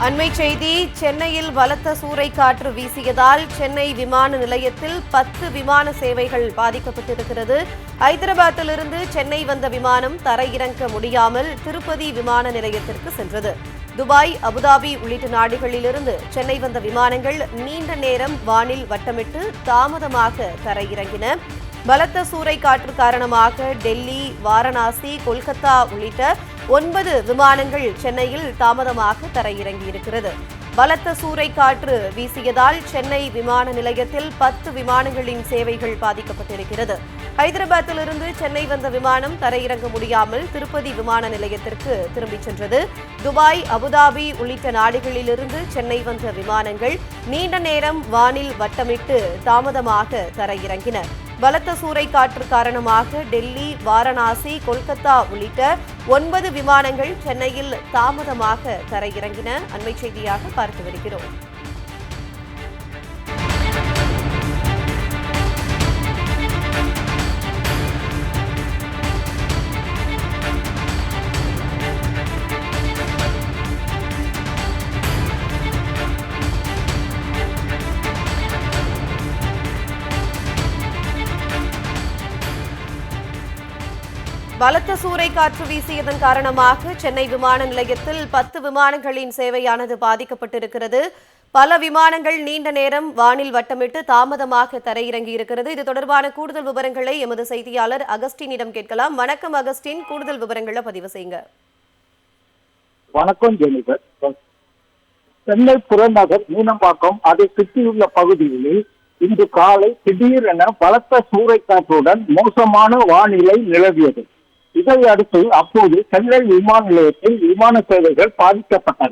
அண்மை செய்தி. சென்னையில் பலத்த சூறைக்காற்று வீசியதால் சென்னை விமான நிலையத்தில் 10 விமான சேவைகள் பாதிக்கப்பட்டிருக்கிறது. ஐதராபாத்திலிருந்து சென்னை வந்த விமானம் தரையிறங்க முடியாமல் திருப்பதி விமான நிலையத்திற்கு சென்றது. துபாய், அபுதாபி உள்ளிட்ட நாடுகளிலிருந்து சென்னை வந்த விமானங்கள் நீண்ட நேரம் வானில் வட்டமிட்டு தாமதமாக தரையிறங்கின. பலத்த சூறைக்காற்று காரணமாக டெல்லி, வாரணாசி, கொல்கத்தா உள்ளிட்ட 9 விமானங்கள் சென்னையில் தாமதமாக தரையிறங்கியிருக்கிறது. பலத்த சூறைக்காற்று வீசியதால் சென்னை விமான நிலையத்தில் 10 விமானங்களின் சேவைகள் பாதிக்கப்பட்டிருக்கிறது. ஐதராபாத்திலிருந்து சென்னை வந்த விமானம் தரையிறங்க முடியாமல் திருப்பதி விமான நிலையத்திற்கு திரும்பிச் சென்றது. துபாய், அபுதாபி உள்ளிட்ட நாடுகளிலிருந்து சென்னை வந்த விமானங்கள் நீண்ட நேரம் வானில் வட்டமிட்டு தாமதமாக தரையிறங்கின. பலத்த சூறைக்காற்று காரணமாக டெல்லி, வாரணாசி, கொல்கத்தா உள்ளிட்ட 9 விமானங்கள் சென்னையில் தாமதமாக தரையிறங்கின. அண்மை செய்தியாக பார்த்து வருகிறோம். பலத்த சூறைக்காற்று வீசியதன் காரணமாக சென்னை விமான நிலையத்தில் 10 விமானங்களின் சேவையானது பாதிக்கப்பட்டிருக்கிறது. பல விமானங்கள் நீண்ட நேரம் வானில் வட்டமிட்டு தாமதமாக தரையிறங்கியிருக்கிறது. இது தொடர்பான கூடுதல் விவரங்களை எமது செய்தியாளர் அகஸ்டினிடம் கேட்கலாம். வணக்கம் அகஸ்டின், கூடுதல் விவரங்களை பதிவு செய்யுங்க. வணக்கம் ஜெனிபர். சென்னை புறநகர் மீனம்பாக்கம் அதை சுற்றியுள்ள பகுதிகளில் இன்று காலை திடீரென பலத்த சூறைக்காற்றுடன் மோசமான வானிலை நிலவியது. இதை அடுத்து அப்போது சென்னை விமான நிலையத்தில் விமான சேவைகள் பாதிக்கப்பட்டன.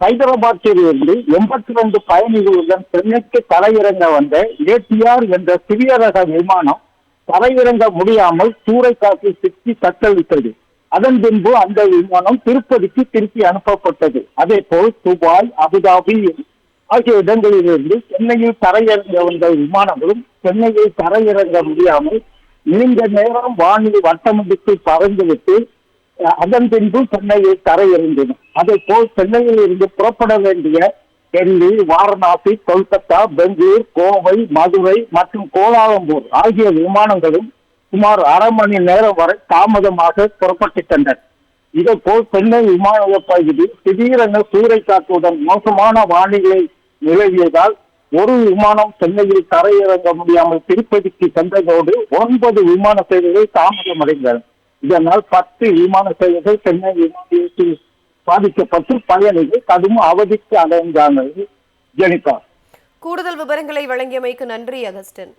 ஹைதராபாத்திலிருந்து 82 பயணிகளுடன் சென்னைக்கு தரையிறங்க வந்த ஏடிஆர் என்ற சிறிய ரக விமானம் தரையிறங்க முடியாமல் சூறைக்காற்றில் சிக்கி தத்தளித்தது. அதன் பின்பு அந்த விமானம் திருப்பதிக்கு திருப்பி அனுப்பப்பட்டது. அதே போல் துபாய், அபுதாபி ஆகிய இடங்களிலிருந்து சென்னையில் தரையிறங்க வந்த விமானங்களும் சென்னையில் தரையிறங்க முடியாமல் நீண்ட நேரம் வானில் வட்டமிட்டு பறந்துவிட்டு அதன் பின்பு சென்னையில் தரையிறங்கின. அதே போல் சென்னையில் இருந்து புறப்பட வேண்டிய டெல்லி, வாரணாசி, கொல்கத்தா, பெங்களூர், கோவை, மதுரை மற்றும் கோலாலம்பூர் ஆகிய விமானங்களும் சுமார் அரை மணி நேரம் வரை தாமதமாக புறப்பட்டு சென்றன. இதே போல் சென்னை விமான நிலைய பகுதியில் திடீரென சூறைக்காற்றுடன் மோசமான வானிலை நிலவியதால் ஒரு விமானம் சென்னையில் தரையிறங்க முடியாமல் திருப்பதிக்கு சென்றதோடு 9 விமான சேவைகள் தாமதமடைந்தன. இதனால் 10 விமான சேவைகள் சென்னை விமான நிலையத்தில் பாதிக்கப்பட்டு பயணிகள் கடும் அவதிக்கு அடைந்தார்கள். ஜெனிகா, கூடுதல் விவரங்களை வழங்கியமைக்கு நன்றி அகஸ்டின்.